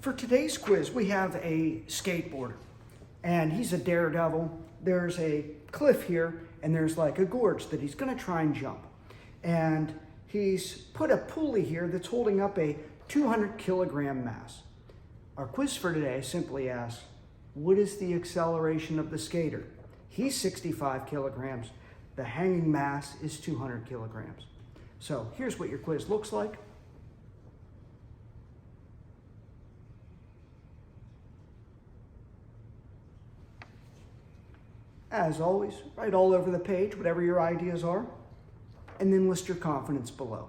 For today's quiz, we have a skateboarder, and he's a daredevil. There's a cliff here, and there's like a gorge that he's gonna try and jump. And he's put a pulley here that's holding up a 200 kilogram mass. Our quiz for today simply asks, what is the acceleration of the skater? He's 65 kilograms. The hanging mass is 200 kilograms. So here's what your quiz looks like. As always, write all over the page whatever your ideas are, and then list your confidence below.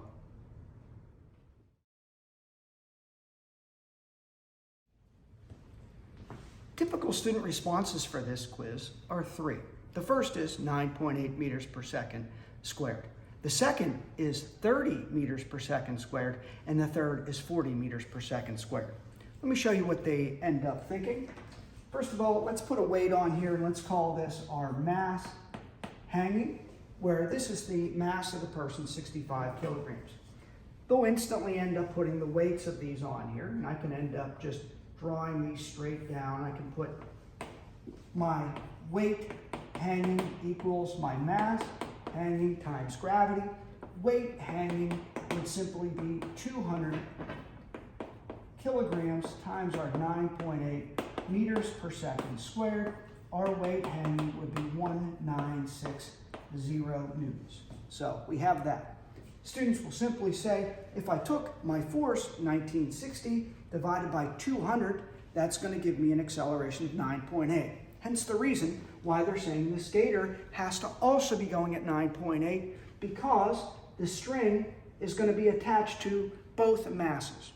Typical student responses for this quiz are three. The first is 9.8 meters per second squared. The second is 30 meters per second squared, and the third is 40 meters per second squared. Let me show you what they end up thinking. First of all, let's put a weight on here, and let's call this our mass hanging, where this is the mass of the person, 65 kilograms. They'll instantly end up putting the weights of these on here, and I can end up just drawing these straight down. I can put my weight hanging equals my mass hanging times gravity. Weight hanging would simply be 200 kilograms times our 9.8 meters per second squared. Our weight hanging would be 1960 newtons. So we have that. Students will simply say, if I took my force, 1960, divided by 200, that's going to give me an acceleration of 9.8. Hence the reason why they're saying the skater has to also be going at 9.8, because the string is going to be attached to both masses.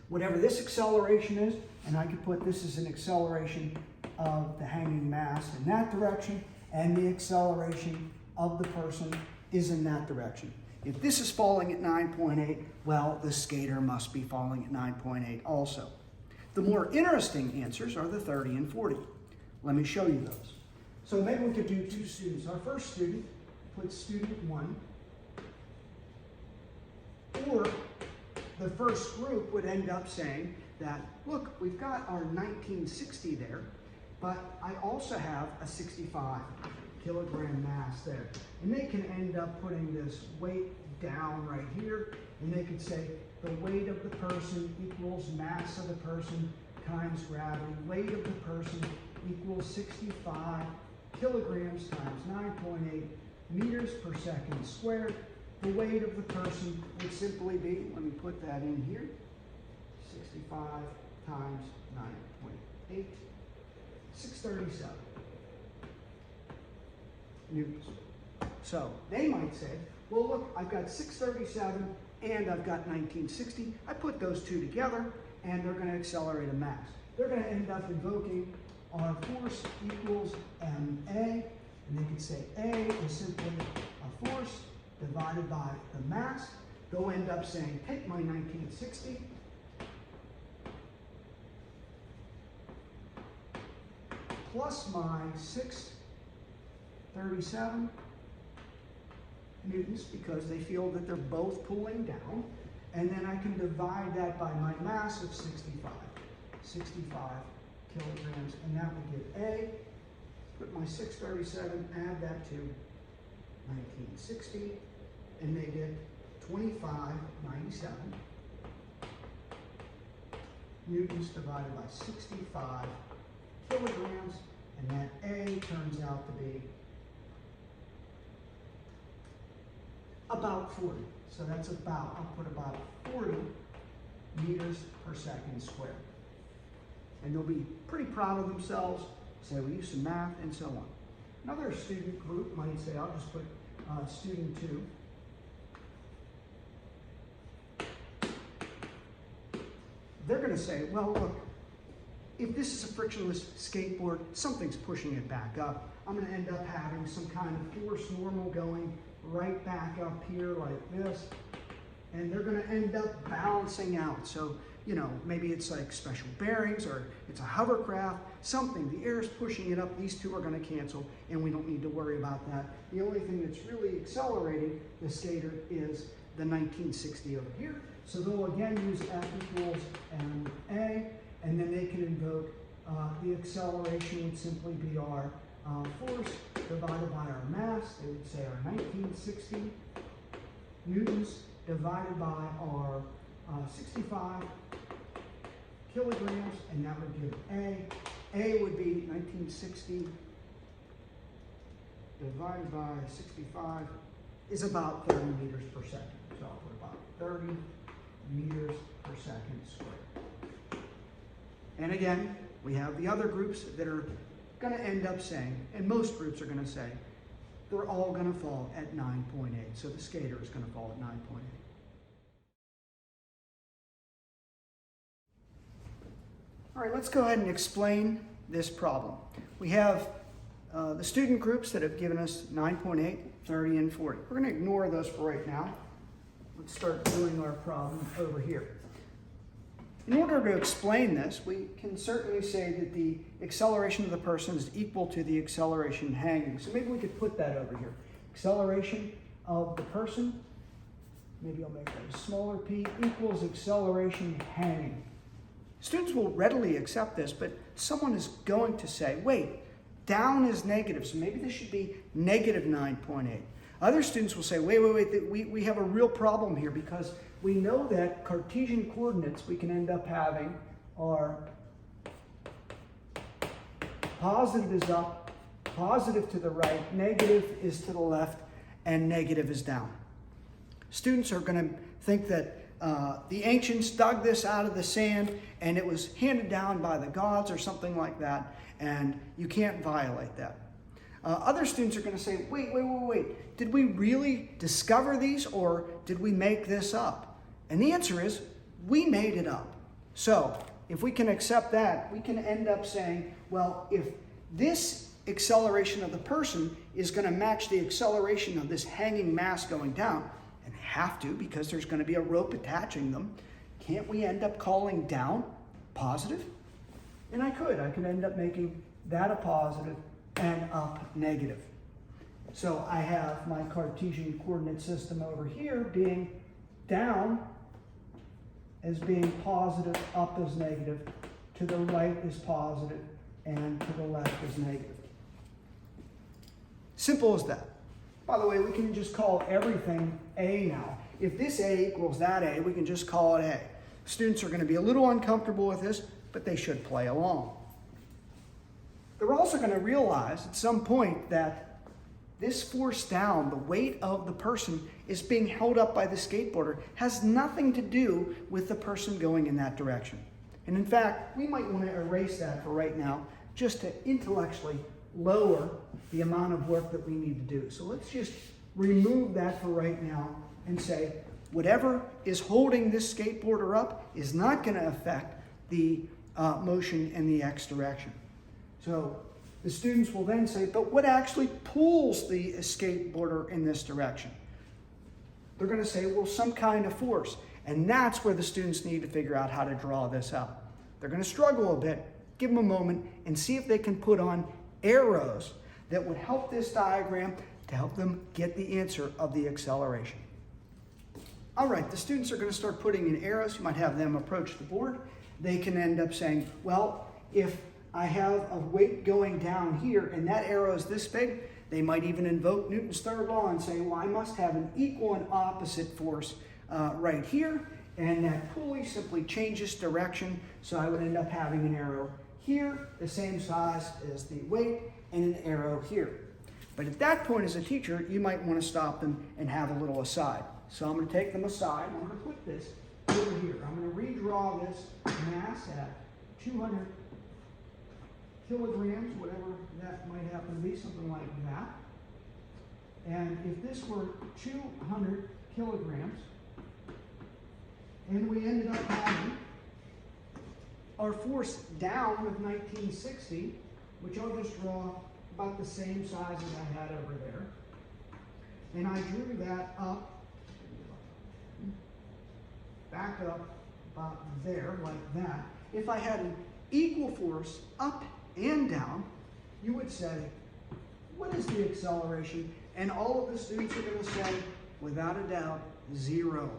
Whatever this acceleration is, and I could put this as an acceleration of the hanging mass in that direction, and the acceleration of the person is in that direction. If this is falling at 9.8, well, the skater must be falling at 9.8 also. The more interesting answers are the 30 and 40. Let me show you those. So maybe we could do two students. Our first student, put student 1, or the first group would end up saying that, look, we've got our 1960 there, but I also have a 65 kilogram mass there. And they can end up putting this weight down right here, and they could say the weight of the person equals mass of the person times gravity. Weight of the person equals 65 kilograms times 9.8 meters per second squared. The weight of the person would simply be, let me put that in here, 65 times 9.8, 637 newtons. So they might say, well, look, I've got 637 and I've got 1960. I put those two together and they're going to accelerate a mass. They're going to end up invoking our force equals ma, and they could say A is simply a force divided by the mass. They'll end up saying, take my 1960 plus my 637 newtons, because they feel that they're both pulling down, and then I can divide that by my mass of 65 kilograms, and that would give A. Put my 637, add that to 1960, and they get 2597 newtons divided by 65 kilograms, and that A turns out to be about 40. So that's about, I'll put about 40 meters per second squared. And they'll be pretty proud of themselves, say we use some math and so on. Another student group might say, I'll just put student 2. They're going to say, well, look, if this is a frictionless skateboard, something's pushing it back up. I'm going to end up having some kind of force normal going right back up here like this, and they're going to end up balancing out. So, you know, maybe it's like special bearings, or it's a hovercraft, something. The air is pushing it up. These two are going to cancel, and we don't need to worry about that. The only thing that's really accelerating the skater is the 1960 over here. So they'll again use F equals ma, and then they can invoke the acceleration would simply be our force divided by our mass. They would say our 1960 newtons divided by our 65 kilograms, and that would give A. A would be 1960 divided by 65 is about 30 meters per second. So I'll put about 30 meters per second squared. And again, we have the other groups that are going to end up saying, and most groups are going to say, they're all going to fall at 9.8. So the skater is going to fall at 9.8. All right, let's go ahead and explain this problem. We have the student groups that have given us 9.8, 30, and 40. We're going to ignore those for right now. Let's start doing our problem over here. In order to explain this, we can certainly say that the acceleration of the person is equal to the acceleration hanging. So maybe we could put that over here. Acceleration of the person, maybe I'll make that a smaller p, equals acceleration hanging. Students will readily accept this, but someone is going to say, wait, down is negative, so maybe this should be negative 9.8. Other students will say, wait, we have a real problem here because we know that Cartesian coordinates we can end up having are positive is up, positive to the right, negative is to the left, and negative is down. Students are going to think that the ancients dug this out of the sand and it was handed down by the gods or something like that, and you can't violate that. Other students are going to say, wait, did we really discover these or did we make this up? And the answer is, we made it up. So if we can accept that, we can end up saying, well, if this acceleration of the person is going to match the acceleration of this hanging mass going down, and have to because there's going to be a rope attaching them, can't we end up calling down positive? And I could end up making that a positive and up negative. So I have my Cartesian coordinate system over here being down as being positive, up as negative, to the right is positive, and to the left is negative. Simple as that. By the way, we can just call everything A now. If this A equals that A, we can just call it A. Students are going to be a little uncomfortable with this, but they should play along. They're also going to realize at some point that this force down, the weight of the person is being held up by the skateboarder, has nothing to do with the person going in that direction. And in fact, we might want to erase that for right now, just to intellectually lower the amount of work that we need to do. So let's just remove that for right now and say, whatever is holding this skateboarder up is not going to affect the motion in the X direction. So the students will then say, but what actually pulls the skateboarder in this direction? They're going to say, well, some kind of force. And that's where the students need to figure out how to draw this out. They're going to struggle a bit. Give them a moment and see if they can put on arrows that would help this diagram to help them get the answer of the acceleration. All right, the students are going to start putting in arrows. You might have them approach the board. They can end up saying, well, if I have a weight going down here and that arrow is this big, they might even invoke Newton's third law and say, well, I must have an equal and opposite force right here, and that pulley simply changes direction, so I would end up having an arrow here, the same size as the weight, and an arrow here. But at that point as a teacher, you might want to stop them and have a little aside. So I'm going to take them aside. I'm going to put this over here. I'm going to redraw this mass at 200 kilograms, whatever that might happen to be, something like that. And if this were 200 kilograms, and we ended up having our force down with 1960, which I'll just draw about the same size as I had over there. And I drew that up, back up about there, like that. If I had an equal force up and down, you would say, what is the acceleration? And all of the students are going to say, without a doubt, 0.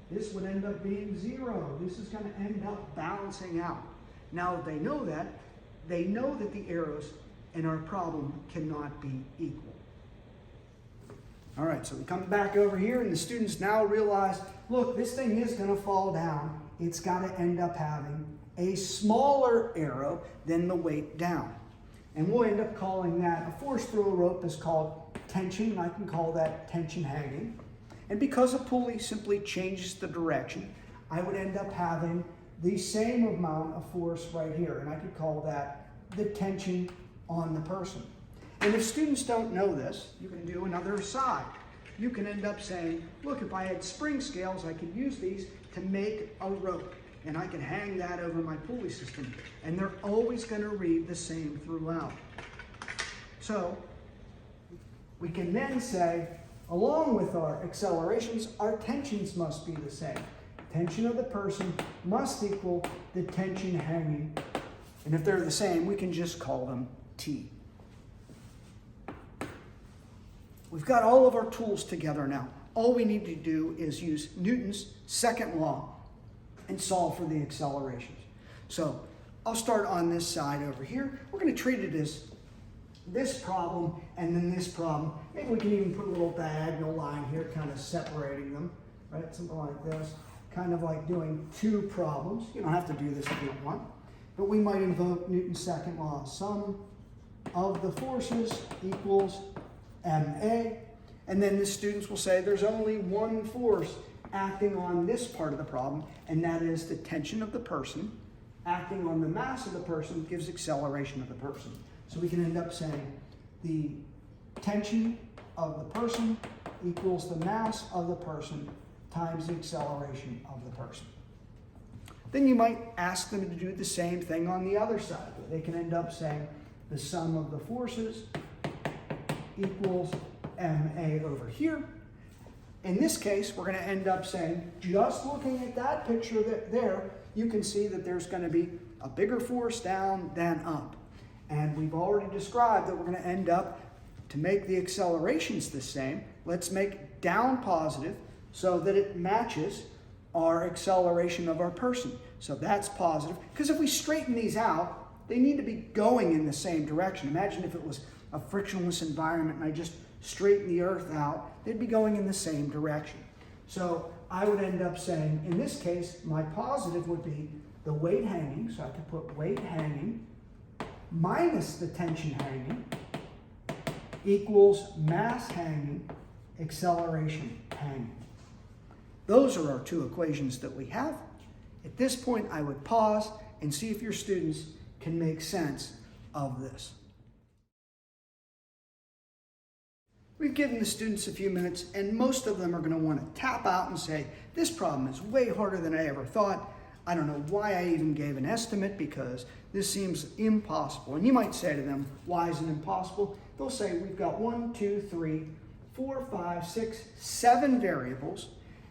This would end up being 0. This is going to end up balancing out. Now that they know that the arrows in our problem cannot be equal. All right, so we come back over here, and the students now realize, look, this thing is going to fall down. It's got to end up having a smaller arrow than the weight down. And we'll end up calling that, a force through a rope is called tension, and I can call that tension hanging. And because a pulley simply changes the direction, I would end up having the same amount of force right here, and I could call that the tension on the person. And if students don't know this, you can do another aside. You can end up saying, look, if I had spring scales, I could use these to make a rope, and I can hang that over my pulley system, and they're always going to read the same throughout. So we can then say, along with our accelerations, our tensions must be the same. Tension of the person must equal the tension hanging, and if they're the same, we can just call them T. We've got all of our tools together now. All we need to do is use Newton's second law and solve for the accelerations. So I'll start on this side over here. We're going to treat it as this problem and then this problem. Maybe we can even put a little diagonal line here kind of separating them, right? Something like this. Kind of like doing two problems. You don't have to do this if you don't want. But we might invoke Newton's second law. Sum of the forces equals MA. And then the students will say there's only one force acting on this part of the problem, and that is the tension of the person acting on the mass of the person gives acceleration of the person. So we can end up saying the tension of the person equals the mass of the person times the acceleration of the person. Then you might ask them to do the same thing on the other side. They can end up saying the sum of the forces equals MA over here. In this case, we're going to end up saying, just looking at that picture there, you can see that there's going to be a bigger force down than up. And we've already described that we're going to end up, to make the accelerations the same, let's make down positive so that it matches our acceleration of our person. So that's positive, because if we straighten these out, they need to be going in the same direction. Imagine if it was a frictionless environment and I just straighten the earth out, they'd be going in the same direction. So I would end up saying, in this case, my positive would be the weight hanging, so I could put weight hanging minus the tension hanging equals mass hanging, acceleration hanging. Those are our two equations that we have. At this point, I would pause and see if your students can make sense of this. We've given the students a few minutes, and most of them are going to want to tap out and say, this problem is way harder than I ever thought. I don't know why I even gave an estimate, because this seems impossible. And you might say to them, why is it impossible? They'll say, we've got 1, 2, 3, 4, 5, 6, 7 variables,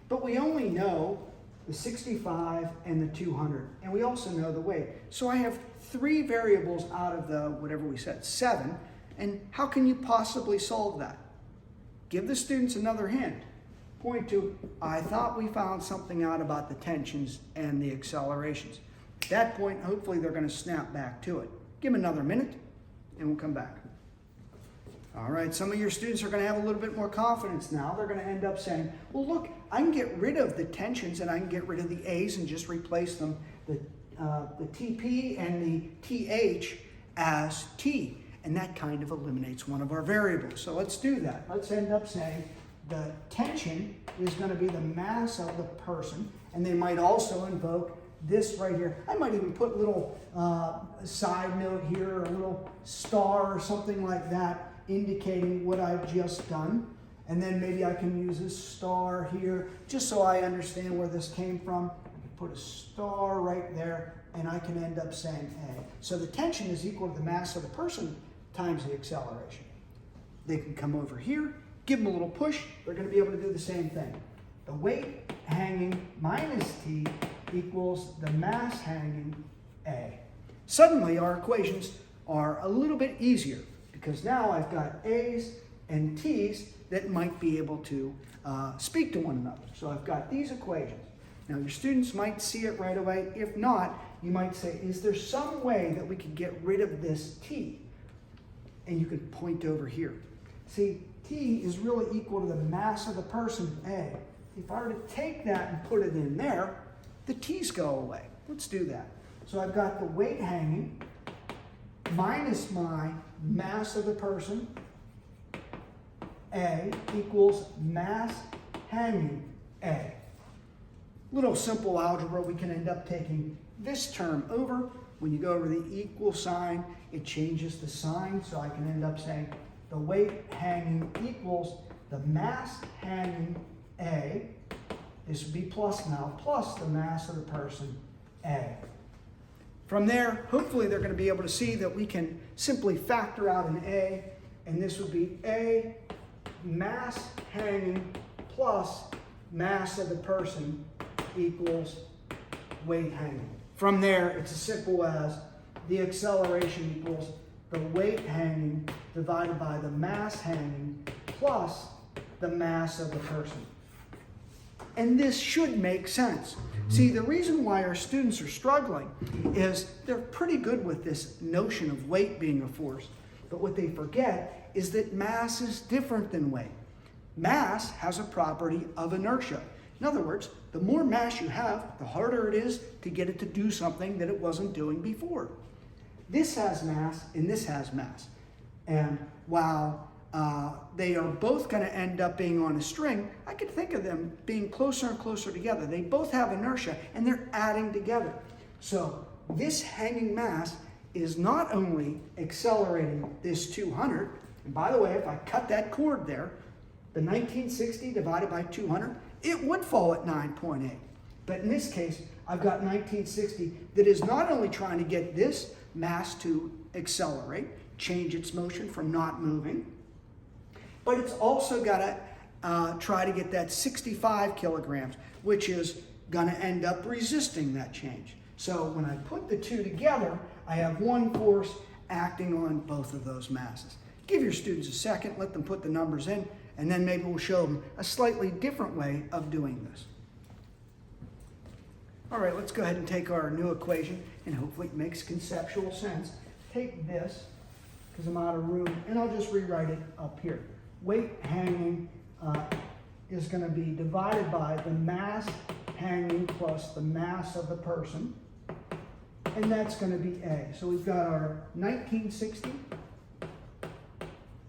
but we only know the 65 and the 200, and we also know the weight. So I have 3 variables out of the, whatever we said, 7, and how can you possibly solve that? Give the students another hint. Point to, I thought we found something out about the tensions and the accelerations. At that point, hopefully they're going to snap back to it. Give them another minute, and we'll come back. All right, some of your students are going to have a little bit more confidence now. They're going to end up saying, well, look, I can get rid of the tensions and I can get rid of the A's and just replace them, the TP and the TH as T. And that kind of eliminates one of our variables. So let's do that. Let's end up saying the tension is going to be the mass of the person, and they might also invoke this right here. I might even put a little side note here, or a little star or something like that, indicating what I've just done. And then maybe I can use a star here, just so I understand where this came from. I can put a star right there, and I can end up saying A. So the tension is equal to the mass of the person times the acceleration. They can come over here, give them a little push, they're going to be able to do the same thing. The weight hanging minus T equals the mass hanging A. Suddenly our equations are a little bit easier, because now I've got A's and t's that might be able to speak to one another. So I've got these equations. Now your students might see it right away. If not, you might say, is there some way that we could get rid of this t? And you could point over here. See, t is really equal to the mass of the person, A. If I were to take that and put it in there, the t's go away. Let's do that. So I've got the weight hanging minus my mass of the person, A, equals mass hanging, A. Little simple algebra, we can end up taking this term over. When you go over the equal sign, it changes the sign, so I can end up saying the weight hanging equals the mass hanging, A. This would be plus now, plus the mass of the person, A. From there, hopefully they're going to be able to see that we can simply factor out an A, and this would be A mass hanging plus mass of the person equals weight hanging. From there, it's as simple as the acceleration equals the weight hanging divided by the mass hanging plus the mass of the person. And this should make sense. See, the reason why our students are struggling is they're pretty good with this notion of weight being a force, but what they forget is that mass is different than weight. Mass has a property of inertia. In other words, the more mass you have, the harder it is to get it to do something that it wasn't doing before. This has mass and this has mass. And while they are both going to end up being on a string, I could think of them being closer and closer together. They both have inertia and they're adding together. So this hanging mass is not only accelerating this 200, and by the way, if I cut that cord there, the 1960 divided by 200, it would fall at 9.8. But in this case, I've got 1960 that is not only trying to get this mass to accelerate, change its motion from not moving, but it's also got to try to get that 65 kilograms, which is going to end up resisting that change. So when I put the two together, I have one force acting on both of those masses. Give your students a second, let them put the numbers in, and then maybe we'll show them a slightly different way of doing this. All right, let's go ahead and take our new equation, and hopefully it makes conceptual sense. Take this, because I'm out of room, and I'll just rewrite it up here. Weight hanging is going to be divided by the mass hanging plus the mass of the person, and that's going to be A. So we've got our 1960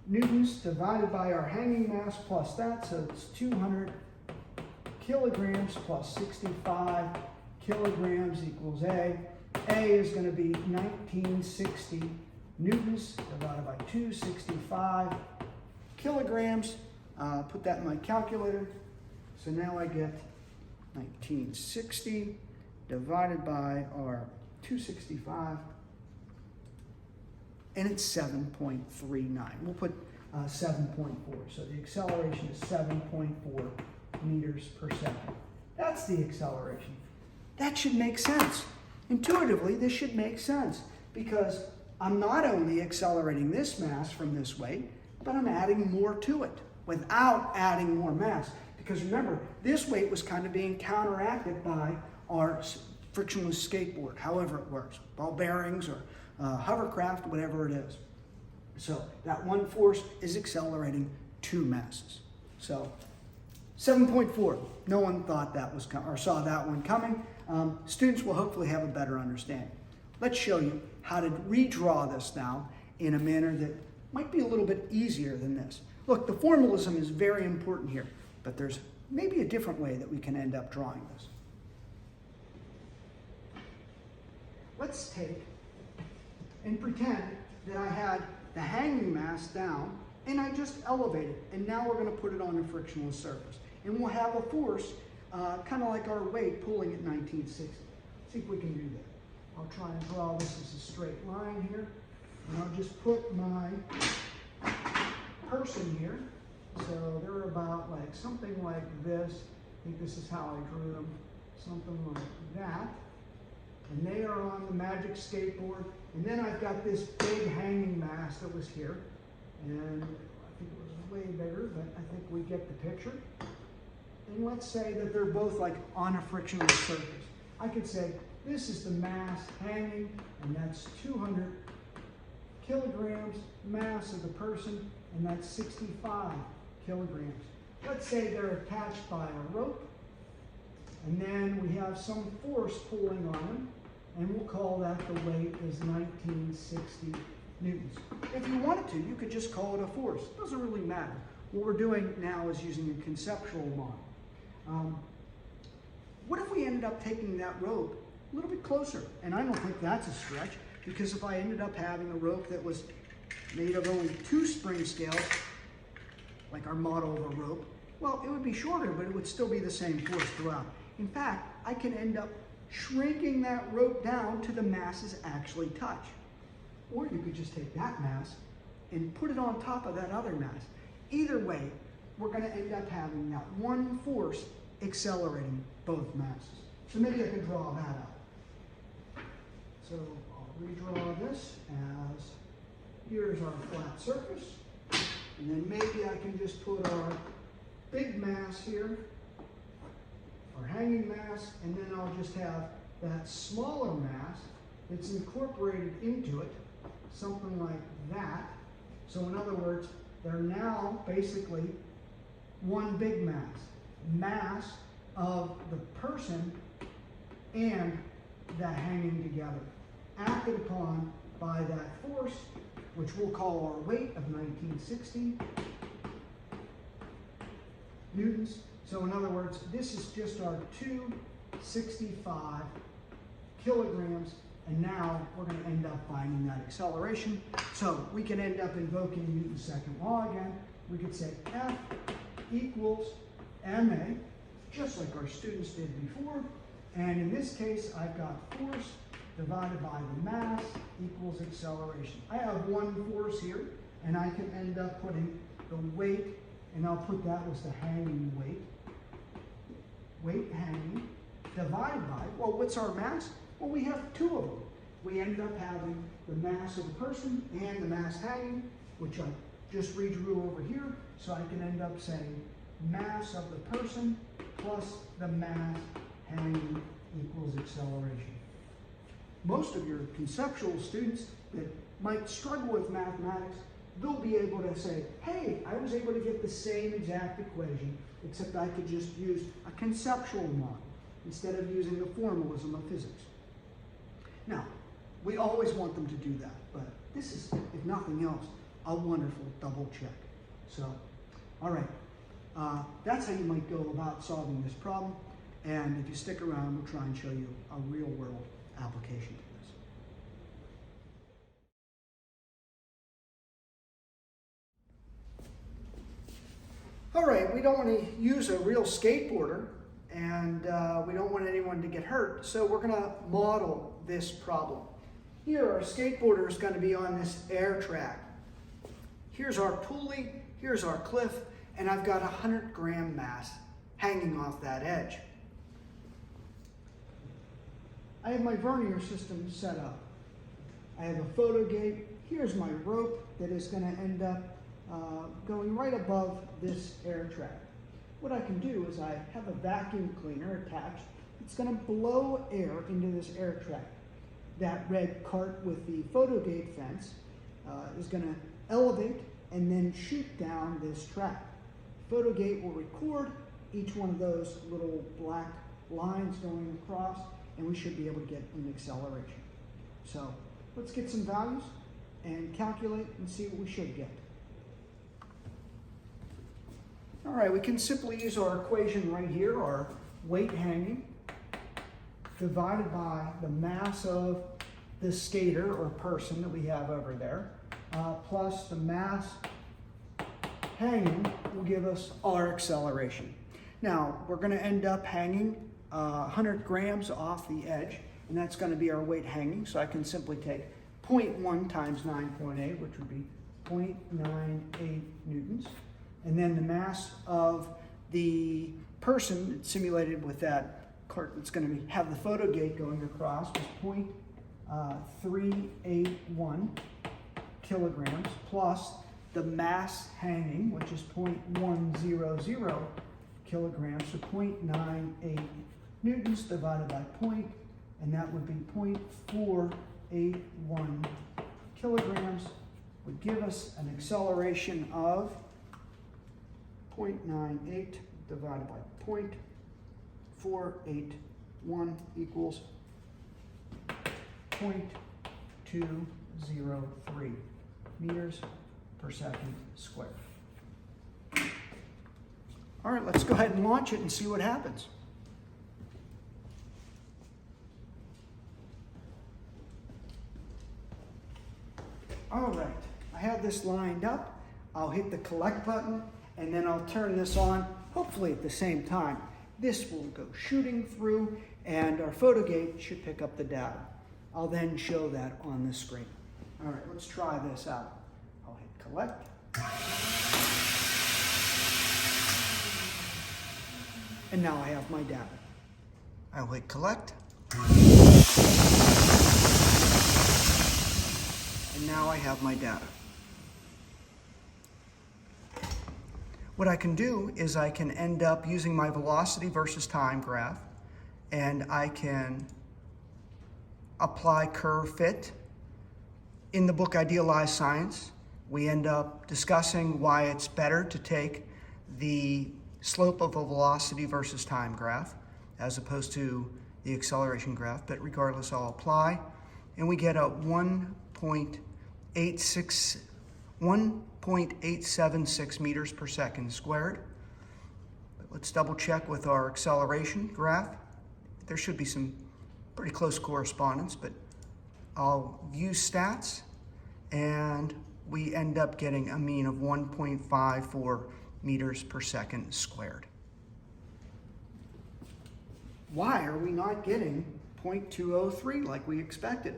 newtons divided by our hanging mass plus that, so it's 200 kilograms plus 65 kilograms equals A. A is going to be 1960 newtons divided by 265 kilograms. Put that in my calculator. So now I get 1960 divided by our 265, and it's 7.39. We'll put 7.4. So the acceleration is 7.4 meters per second. That's the acceleration. That should make sense. Intuitively, this should make sense because I'm not only accelerating this mass from this weight, but I'm adding more to it without adding more mass. Because remember, this weight was kind of being counteracted by our frictionless skateboard, however it works, ball bearings or hovercraft, whatever it is. So that one force is accelerating two masses. So 7.4, no one thought that was or saw that one coming. Students will hopefully have a better understanding. Let's show you how to redraw this now in a manner that might be a little bit easier than this. Look, the formalism is very important here, but there's maybe a different way that we can end up drawing this. Let's take and pretend that I had the hanging mass down and I just elevated, and now we're going to put it on a frictionless surface. And we'll have a force kind of like our weight pulling at 1960. See if we can do that. I'll try and draw this as a straight line here, and I'll just put my person here. So they're about like something like this. I think this is how I drew them, something like that. And they are on the magic skateboard. And then I've got this big hanging mass that was here. And think it was way bigger, but I think we get the picture. And let's say that they're both like on a frictionless surface. I could say this is the mass hanging, and that's 200 kilograms, mass of the person, and that's 65 kilograms. Let's say they're attached by a rope, and then we have some force pulling on them, and we'll call that the weight is 1960 newtons. If you wanted to, you could just call it a force. It doesn't really matter. What we're doing now is using a conceptual model. What if we ended up taking that rope a little bit closer? And I don't think that's a stretch, because if I ended up having a rope that was made of only 2 spring scales, like our model of a rope, well, it would be shorter, but it would still be the same force throughout. In fact, I can end up shrinking that rope down to the masses actually touch. Or you could just take that mass and put it on top of that other mass. Either way, we're going to end up having that one force accelerating both masses. So maybe I could draw that out. So I'll redraw this as, here's our flat surface, and then maybe I can just put our big mass here, our hanging mass, and then I'll just have that smaller mass that's incorporated into it, something like that. So in other words, they're now basically one big mass of the person and the hanging together, acted upon by that force, which we'll call our weight of 1960 newtons. So in other words, this is just our 265 kilograms, and now we're going to end up finding that acceleration. So we can end up invoking Newton's second law again. We could say F equals ma, just like our students did before. And in this case, I've got force divided by the mass equals acceleration. I have one force here, and I can end up putting the weight, and I'll put that was the hanging weight. Weight hanging divided by, well, what's our mass? Well, we have 2 of them. We end up having the mass of the person and the mass hanging, which I just redrew over here, so I can end up saying mass of the person plus the mass hanging equals acceleration. Most of your conceptual students that might struggle with mathematics, they'll be able to say, hey, I was able to get the same exact equation, except I could just use a conceptual model instead of using the formalism of physics. Now, we always want them to do that, but this is, if nothing else, a wonderful double check. So, all right, that's how you might go about solving this problem. And if you stick around, we'll try and show you a real-world application to this. All right, we don't want to use a real skateboarder, and we don't want anyone to get hurt, so we're going to model this problem. Here, our skateboarder is going to be on this air track. Here's our pulley, here's our cliff, and I've got a 100-gram mass hanging off that edge. I have my vernier system set up. I have a photo gate. Here's my rope that is going to end up going right above this air track. What I can do is I have a vacuum cleaner attached. It's going to blow air into this air track. That red cart with the photo gate fence is going to elevate and then shoot down this track. Photo gate will record each one of those little black lines going across, and we should be able to get an acceleration. So let's get some values and calculate and see what we should get. All right, we can simply use our equation right here, our weight hanging divided by the mass of the skater or person that we have over there, plus the mass hanging will give us our acceleration. Now, we're going to end up hanging 100 grams off the edge, and that's going to be our weight hanging, so I can simply take 0.1 times 9.8, which would be 0.98 newtons. And then the mass of the person simulated with that cart that's going to have the photo gate going across was 0.381 kilograms plus the mass hanging, which is 0.100 kilograms, so 0.98 newtons divided by point, and that would be 0.481 kilograms, would give us an acceleration of 0.98 divided by 0.481 equals 0.203 meters per second squared. All right, let's go ahead and launch it and see what happens. All right, I have this lined up. I'll hit the collect button and then I'll turn this on, hopefully at the same time. This will go shooting through and our photo gate should pick up the data. I'll then show that on the screen. All right, let's try this out. I'll hit collect. And now I have my data. I'll hit collect. And now I have my data. What I can do is I can end up using my velocity versus time graph, and I can apply curve fit. In the book Idealized Science, we end up discussing why it's better to take the slope of a velocity versus time graph as opposed to the acceleration graph, but regardless, I'll apply, and we get a 1.876 meters per second squared. But let's double check with our acceleration graph. There should be some pretty close correspondence, but I'll use stats, and we end up getting a mean of 1.54 meters per second squared. Why are we not getting 0.203 like we expected?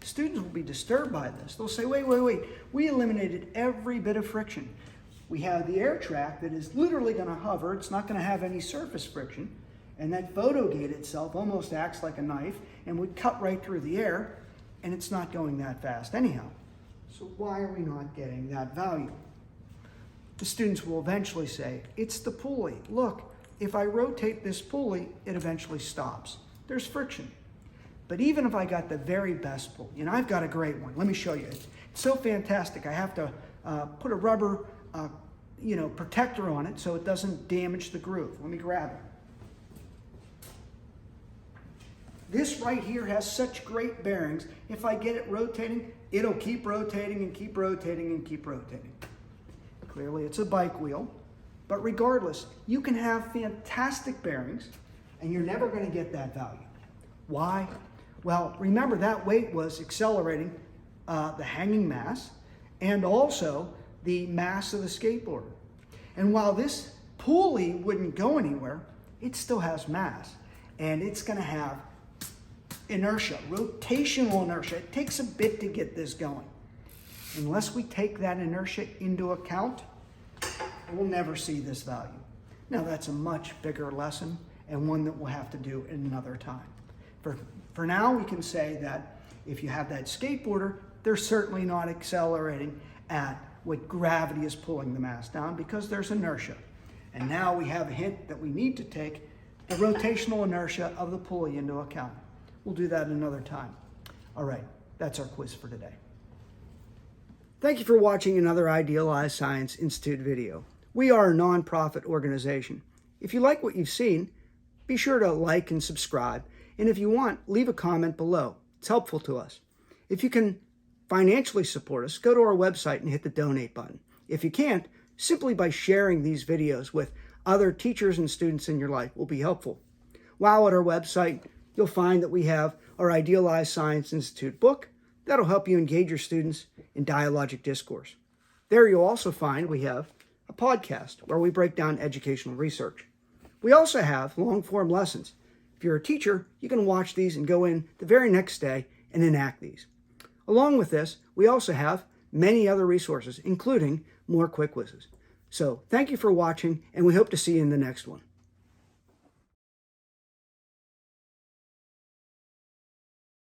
Students will be disturbed by this. They'll say, wait, we eliminated every bit of friction. We have the air track that is literally going to hover. It's not going to have any surface friction. And that photo gate itself almost acts like a knife and would cut right through the air, and it's not going that fast anyhow. So why are we not getting that value? The students will eventually say, it's the pulley. Look, if I rotate this pulley, it eventually stops. There's friction. But even if I got the very best pulley, and I've got a great one, let me show you. It's so fantastic. I have to put a rubber protector on it so it doesn't damage the groove. Let me grab it. This right here has such great bearings. If I get it rotating, it'll keep rotating and keep rotating and keep rotating. Clearly it's a bike wheel, but regardless, you can have fantastic bearings and you're never going to get that value. Why? Well, remember that weight was accelerating the hanging mass and also the mass of the skateboarder. And while this pulley wouldn't go anywhere, it still has mass, and it's going to have inertia, rotational inertia. It takes a bit to get this going. Unless we take that inertia into account, we'll never see this value. Now that's a much bigger lesson and one that we'll have to do in another time. For now, we can say that if you have that skateboarder, they're certainly not accelerating at what gravity is pulling the mass down because there's inertia. And now we have a hint that we need to take the rotational inertia of the pulley into account. We'll do that another time. All right, that's our quiz for today. Thank you for watching another Idealized Science Institute video. We are a nonprofit organization. If you like what you've seen, be sure to like and subscribe. And if you want, leave a comment below. It's helpful to us. If you can financially support us, go to our website and hit the donate button. If you can't, simply by sharing these videos with other teachers and students in your life will be helpful. While at our website, you'll find that we have our Idealized Science Institute book that'll help you engage your students in dialogic discourse. There you'll also find we have a podcast where we break down educational research. We also have long-form lessons. If you're a teacher, you can watch these and go in the very next day and enact these. Along with this, we also have many other resources, including more quick quizzes. So thank you for watching, and we hope to see you in the next one.